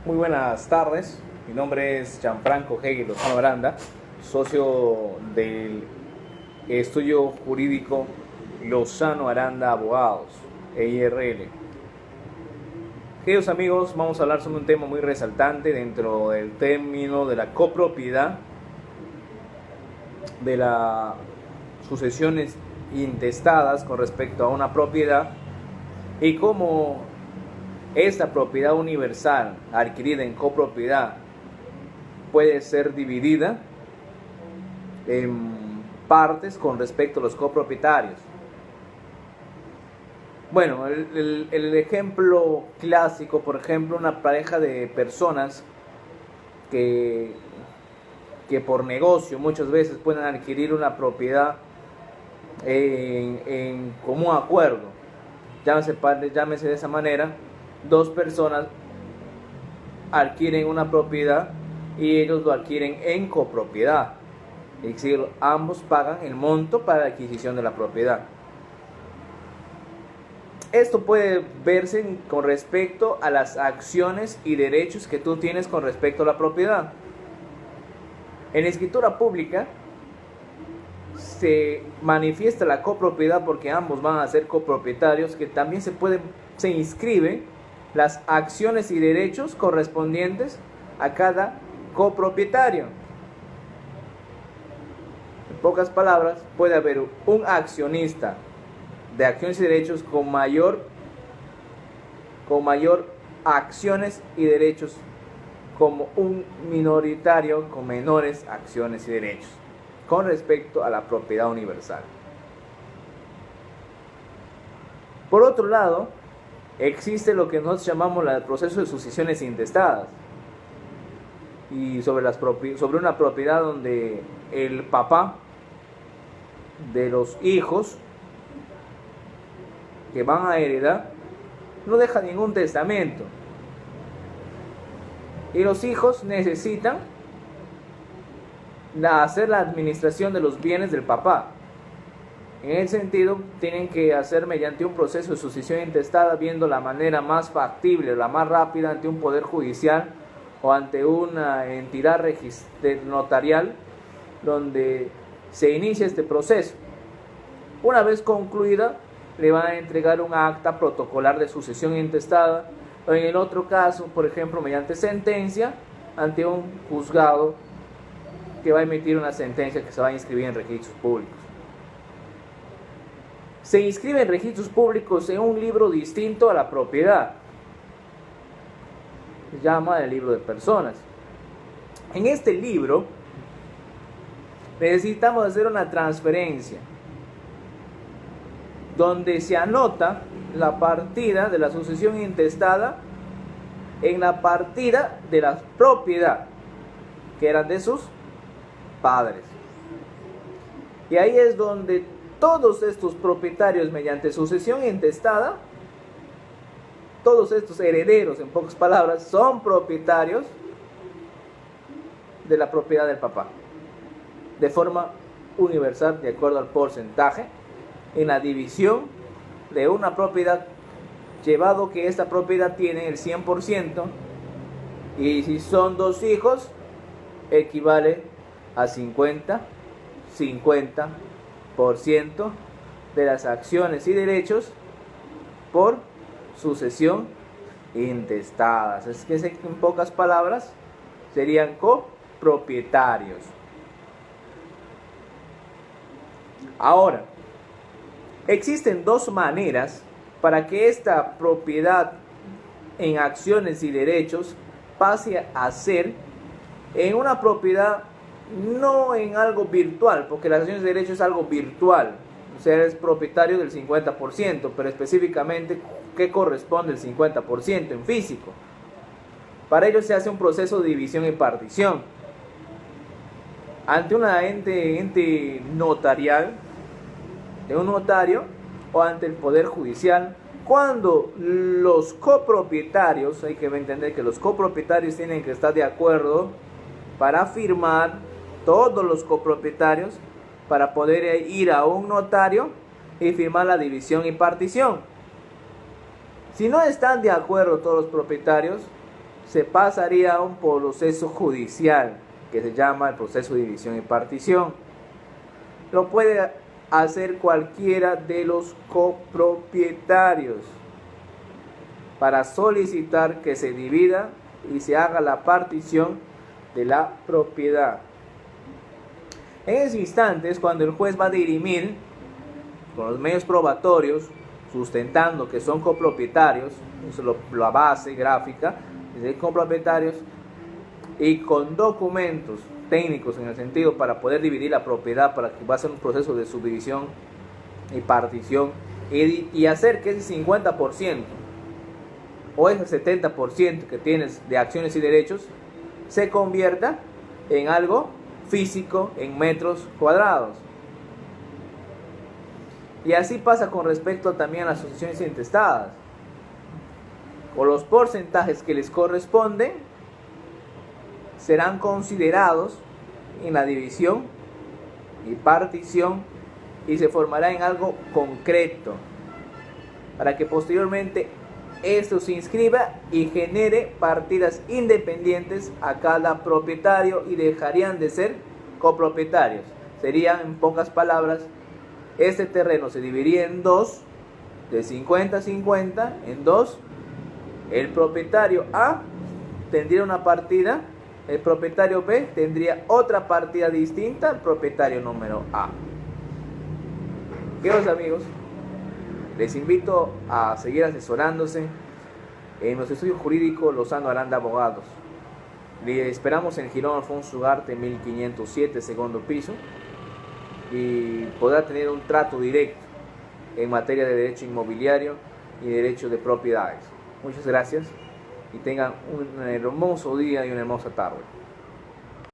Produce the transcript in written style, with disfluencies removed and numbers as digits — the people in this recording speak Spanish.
Muy buenas tardes, mi nombre es Gianfranco Hegel Lozano Aranda, socio del estudio jurídico Lozano Aranda Abogados, EIRL. Queridos amigos, vamos a hablar sobre un tema muy resaltante dentro del término de la copropiedad, de las sucesiones intestadas con respecto a una propiedad y cómo esta propiedad universal adquirida en copropiedad puede ser dividida en partes con respecto a los copropietarios. Bueno, el ejemplo clásico, por ejemplo, una pareja de personas que por negocio muchas veces pueden adquirir una propiedad en común acuerdo, llámese de esa manera. Dos personas adquieren una propiedad y ellos lo adquieren en copropiedad, es decir, ambos pagan el monto para la adquisición de la propiedad. Esto puede verse con respecto a las acciones y derechos que tú tienes con respecto a la propiedad. En escritura pública se manifiesta la copropiedad porque ambos van a ser copropietarios, que también se inscriben las acciones y derechos correspondientes a cada copropietario. En pocas palabras, puede haber un accionista de acciones y derechos con mayor acciones y derechos, como un minoritario con menores acciones y derechos con respecto a la propiedad universal. Por otro lado, existe lo que nosotros llamamos el proceso de sucesiones intestadas, y sobre una propiedad donde el papá de los hijos que van a heredar no deja ningún testamento, y los hijos necesitan hacer la administración de los bienes del papá. En ese sentido, tienen que hacer mediante un proceso de sucesión intestada, viendo la manera más factible, la más rápida, ante un poder judicial o ante una entidad notarial donde se inicia este proceso. Una vez concluida, le van a entregar un acta protocolar de sucesión intestada, o en el otro caso, por ejemplo, mediante sentencia, ante un juzgado que va a emitir una sentencia que se va a inscribir en registros públicos. Se inscribe en registros públicos en un libro distinto a la propiedad. Se llama el libro de personas. En este libro necesitamos hacer una transferencia donde se anota la partida de la sucesión intestada en la partida de la propiedad que eran de sus padres. Y ahí es donde todos estos propietarios, mediante sucesión intestada, todos estos herederos, en pocas palabras, son propietarios de la propiedad del papá, de forma universal, de acuerdo al porcentaje en la división de una propiedad, llevado que esta propiedad tiene el 100%, y si son dos hijos, equivale a 50% de las acciones y derechos por sucesión intestadas. Es que en pocas palabras serían copropietarios. Ahora, existen dos maneras para que esta propiedad en acciones y derechos pase a ser en una propiedad, no en algo virtual, porque las acciones y derechos es algo virtual. O sea, eres propietario del 50%, pero específicamente, ¿qué corresponde el 50% en físico? Para ello se hace un proceso de división y partición ante una ente notarial, de un notario, o ante el poder judicial, cuando los copropietarios, hay que entender que los copropietarios tienen que estar de acuerdo para firmar, todos los copropietarios, para poder ir a un notario y firmar la división y partición. Si no están de acuerdo todos los propietarios, se pasaría a un proceso judicial que se llama el proceso de división y partición. Lo puede hacer cualquiera de los copropietarios para solicitar que se divida y se haga la partición de la propiedad. En ese instante es cuando el juez va a dirimir con los medios probatorios, sustentando que son copropietarios, eso es la base gráfica de copropietarios, y con documentos técnicos en el sentido para poder dividir la propiedad, para que va a ser un proceso de subdivisión y partición, y hacer que ese 50% o ese 70% que tienes de acciones y derechos se convierta en algo físico, en metros cuadrados. Y así pasa con respecto también a las sucesiones intestadas, o los porcentajes que les corresponden serán considerados en la división y partición y se formará en algo concreto para que posteriormente esto se inscriba y genere partidas independientes a cada propietario y dejarían de ser copropietarios. Serían, en pocas palabras, este terreno se dividiría en dos, de 50-50, en dos. El propietario A tendría una partida, el propietario B tendría otra partida distinta al propietario número A. Queridos amigos, les invito a seguir asesorándose en los estudios jurídicos Lozano Aranda Abogados. Les esperamos en Girón Alfonso Ugarte 1507, segundo piso, y podrá tener un trato directo en materia de derecho inmobiliario y derecho de propiedades. Muchas gracias y tengan un hermoso día y una hermosa tarde.